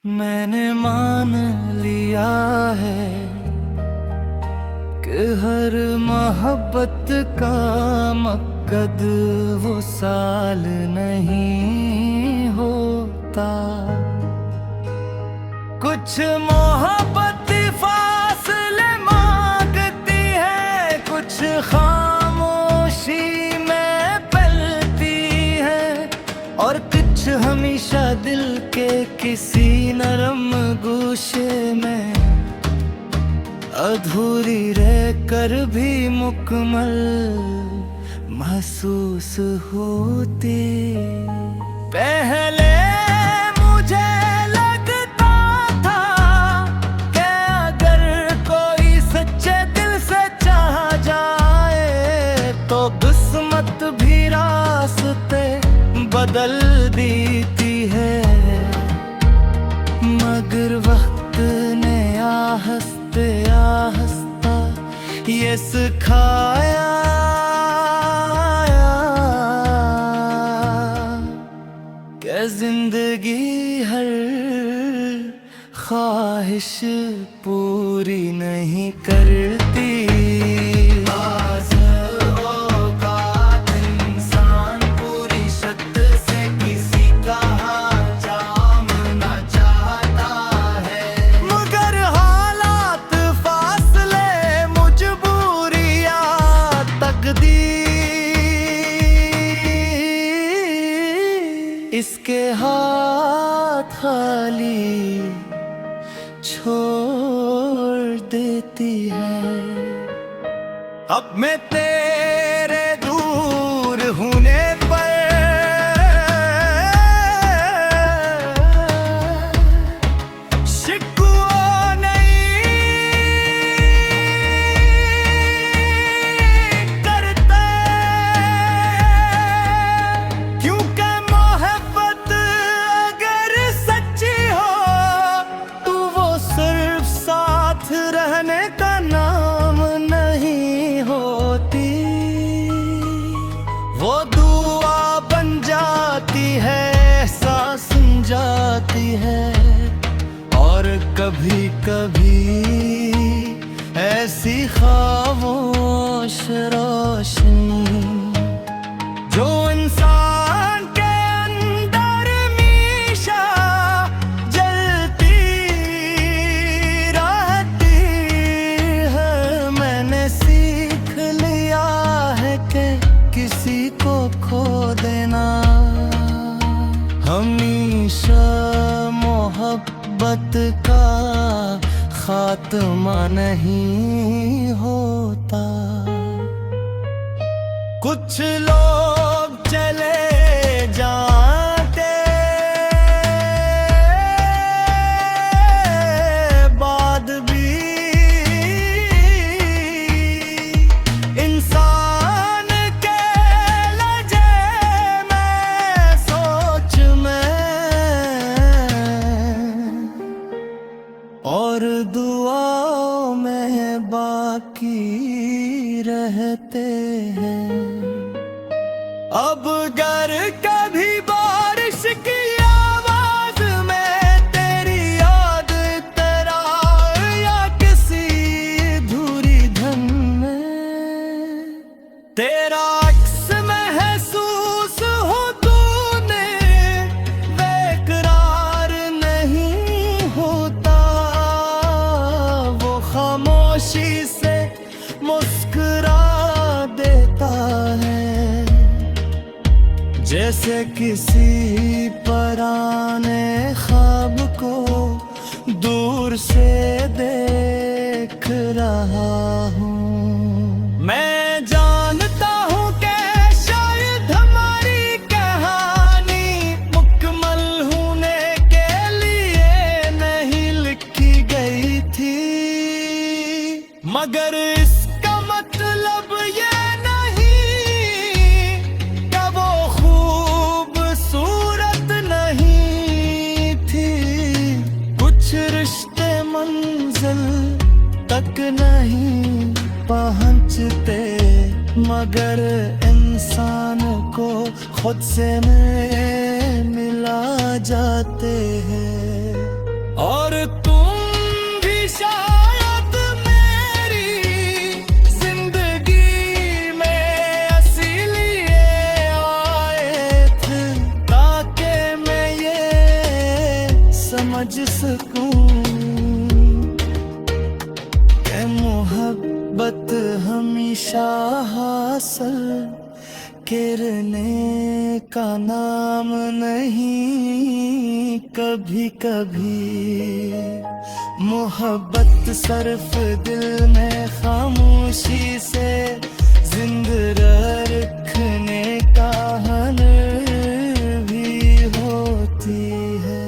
मैंने मान लिया है कि हर मोहब्बत का मकसद वो साल नहीं होता। कुछ मोहब्बत फासले मांगती है, कुछ खामोशी में पलती है, और कुछ हमेशा दिल के किसी नरम गोशे में अधूरी रह कर भी मुकम्मल महसूस होती। पहले मुझे लगता था कि अगर कोई सच्चे दिल से चाह जाए तो किस्मत भी रास्ते बदल देती है, मगर वक्त ने आहिस्ते आहिस्ता ये सिखाया कि जिंदगी हर ख्वाहिश पूरी नहीं करती। इसके हाथ खाली छोड़ देती है। अब मैं तेरे दूर होने पर शिकवा नहीं करता, क्योंकि रहने का नाम नहीं होती। वो दुआ बन जाती है, एहसास बन जाती है, और कभी कभी ऐसी खामोश रोशनी जो इंसान के अंदर हमेशा किसी को खो देना हमेशा मोहब्बत का खात्मा नहीं होता। कुछ लोग चले जाते बाद भी इंसान और दुआओं में बाकी रहते हैं। अब अगर कभी बारिश की आवाज में तेरी याद तेरा या किसी अधूरी धन में तेरा अक्स महसूस हो तूने, बेकरार नहीं होता। खामोशी से मुस्कुरा देता है, जैसे किसी पराने ख्वाब को दूर से देख रहा हूँ। मैं जानता हूँ कि शायद हमारी कहानी मुकम्मल होने के लिए नहीं लिखी गई थी, मगर इसका मतलब ये नहीं कि वो खूबसूरत नहीं थी। कुछ रिश्ते मंजिल तक नहीं पहुंचते, मगर इंसान को खुद से मिला जाते हैं। समझ सकूं कि मोहब्बत हमेशा हासिल करने का नाम नहीं। कभी कभी मोहब्बत सिर्फ दिल में खामोशी से जिंदा रखने का हुनर भी होती है।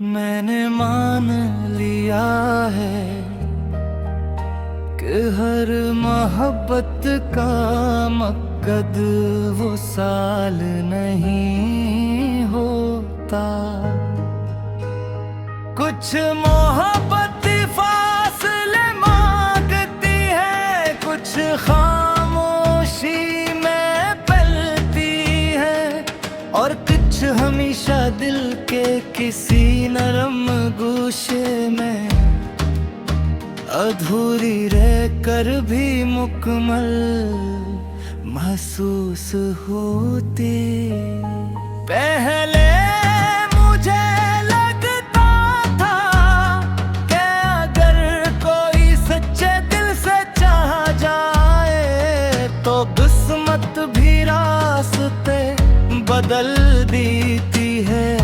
मैंने मान लिया है कि हर मोहब्बत का मकसद वो साल नहीं होता। कुछ मोहब्बत फासले मांगती है, कुछ खामोशी में पलती है, और कुछ हमेशा दिल के किसी नरम गोशे में अधूरी रह कर भी मुकम्मल महसूस होती। पहले मुझे लगता था कि अगर कोई सच्चे दिल से चाहा जाए तो किस्मत भी रास्ते बदल देती है।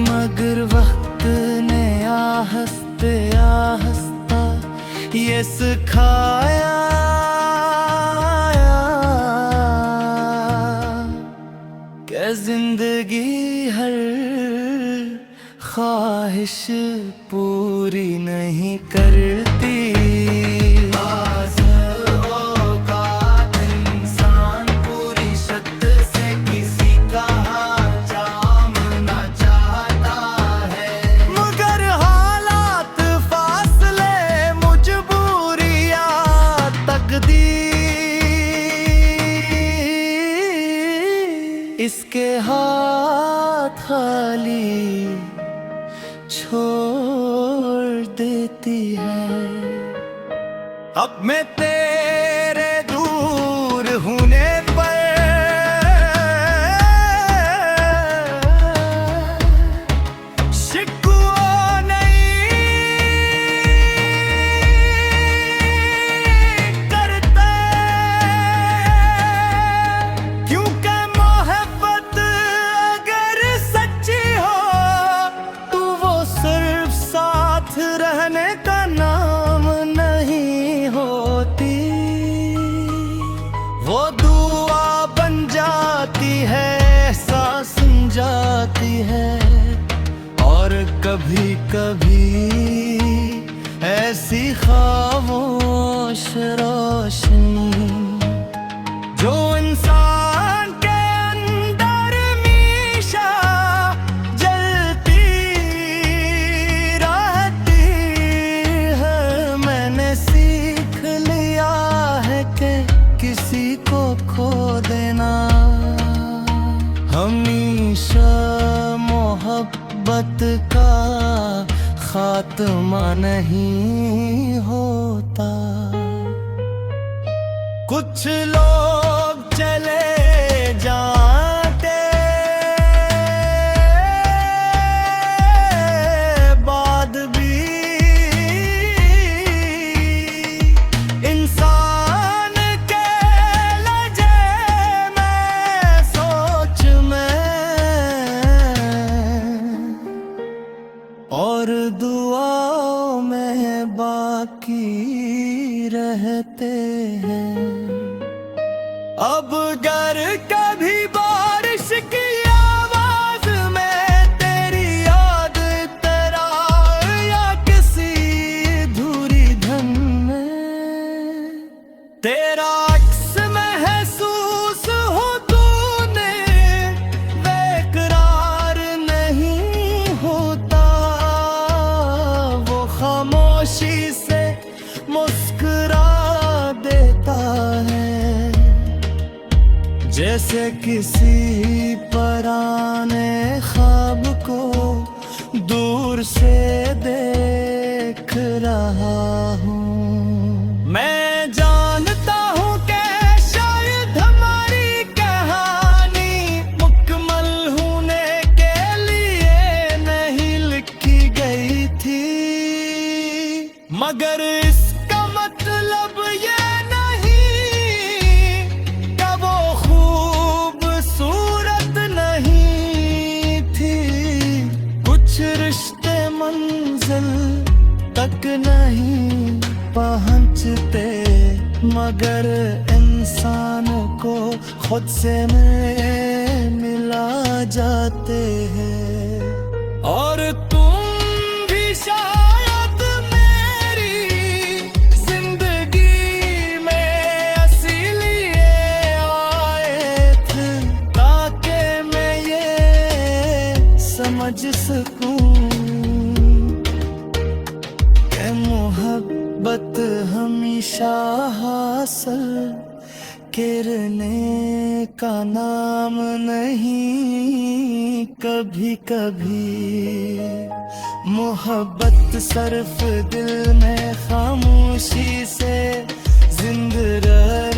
मगर वक्त ने आहिस्ते आहिस्ता ये सिखाया कि जिंदगी हर ख्वाहिश पूरी नहीं करती। इसके हाथ खाली छोड़ देती है। अब मैं तेरे दूर होने पर शिकवा नहीं करता, क्योंकि मोहब्बत अगर सच्ची हो तो वो सिर्फ साथ रहने का नाम नहीं होती। वो दुआ बन जाती है, एहसास बन जाती है, और कभी कभी ऐसी खामोश रोशनी जो इंसान के अंदर हमेशा जलती रहती है। मैंने सीख लिया है कि किसी को खो देना हमेशा मोहब्बत मोहब्बत का खात्मा नहीं होता। कुछ लोग चले जाते बाद भी इंसान के लजे में सोच में और दुआओं में बाकी रहते हैं। अब गर कभी बारिश की आवाज में तेरी याद तेरा या किसी धूरी धन में तेरा अक्स महसूस हो तूने बेकरार नहीं होता। वो खामोशी से मुस्कुरा देता है जैसे किसी पराने ख्वाब को दूर से देख रहा हूँ। मैं जानता हूँ कि शायद हमारी कहानी मुकम्मल होने के लिए नहीं लिखी गई थी, मगर इसका मतलब ये तक नहीं पहुँचते, मगर इंसान को खुद से मिला जाते हैं। और तुम भी शायद मेरी जिंदगी में इसीलिए आए थे ताकि मैं ये समझ सकूं मोहब्बत हमेशा हासिल करने का नाम नहीं। कभी कभी मोहब्बत सिर्फ दिल में खामोशी से जिंदा रह